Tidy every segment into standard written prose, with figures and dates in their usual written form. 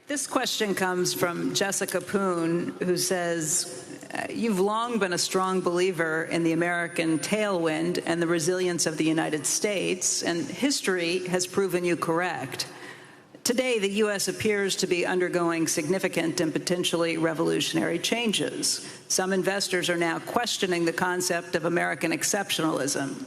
This question comes from Jessica Poon, who says, you've long been a strong believer in the American tailwind and the resilience of the United States, and history has proven you correct. Today, the U.S. appears to be undergoing significant and potentially revolutionary changes. Some investors are now questioning the concept of American exceptionalism.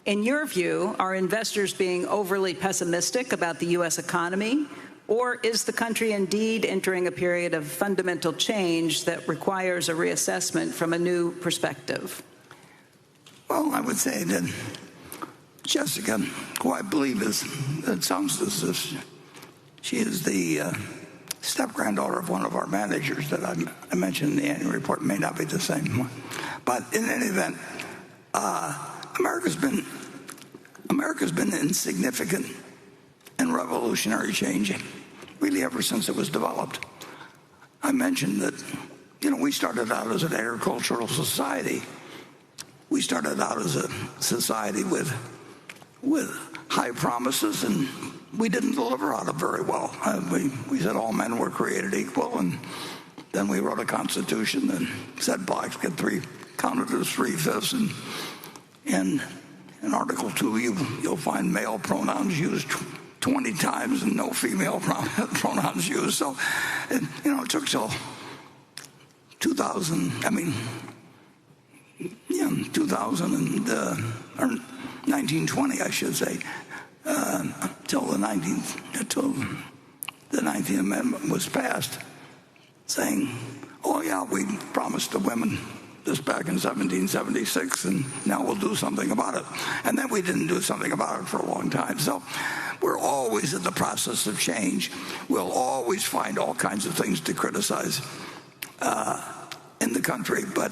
In your view, are investors being overly pessimistic about the U.S. economy? Or is the country indeed entering a period of fundamental change that requires a reassessment from a new perspective? Well, I would say that Jessica, who I believe it sounds as if she is the step-granddaughter of one of our managers that I mentioned in the annual report, may not be the same one. But in any event, America's been in significant and revolutionary change really ever since it was developed. I mentioned that, we started out as an agricultural society. We started out as a society with high promises, and we didn't deliver on them very well. We said all men were created equal, and then we wrote a constitution that said blacks get counted as 3/5, and in Article 2 you'll find male pronouns used 20 times and no female pronouns used. So, it took till 1920, I should say, till the 19th Amendment was passed, saying, oh yeah, we promised the women this back in 1776, and now we'll do something about it. And then we didn't do something about it for a long time. So we're always in the process of change. We'll always find all kinds of things to criticize in the country. But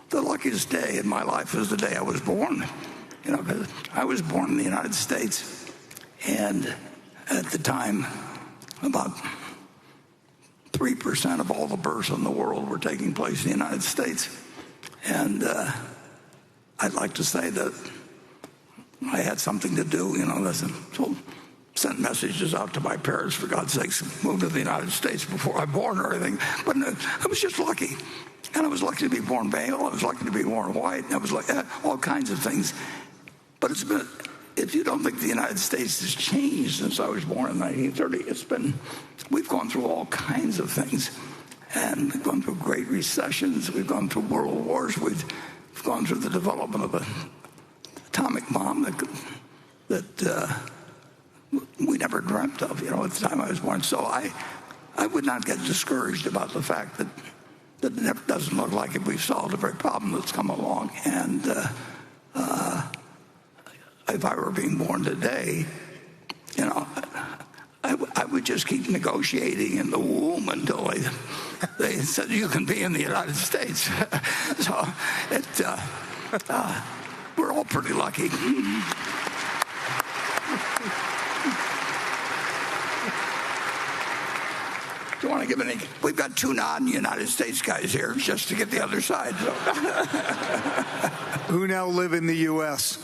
the luckiest day in my life is the day I was born. Because I was born in the United States, and at the time, about 3% of all the births in the world were taking place in the United States. And I'd like to say that I had something to do, so sent messages out to my parents, for God's sakes, moved to the United States before I was born or anything. But I was just lucky. And I was lucky to be born male. I was lucky to be born white. And I was like all kinds of things. But if you don't think the United States has changed since I was born in 1930, we've gone through all kinds of things. And we've gone through great recessions. We've gone through world wars. We've gone through the development of an atomic bomb that we never dreamt of, at the time I was born. So I would not get discouraged about the fact that it never doesn't look like we've solved every problem that's come along. And if I were being born today, I would just keep negotiating in the womb until they said you can be in the United States. So we're all pretty lucky. Do you want to give any? We've got two non-United States guys here just to get the other side. So. Who now live in the U.S.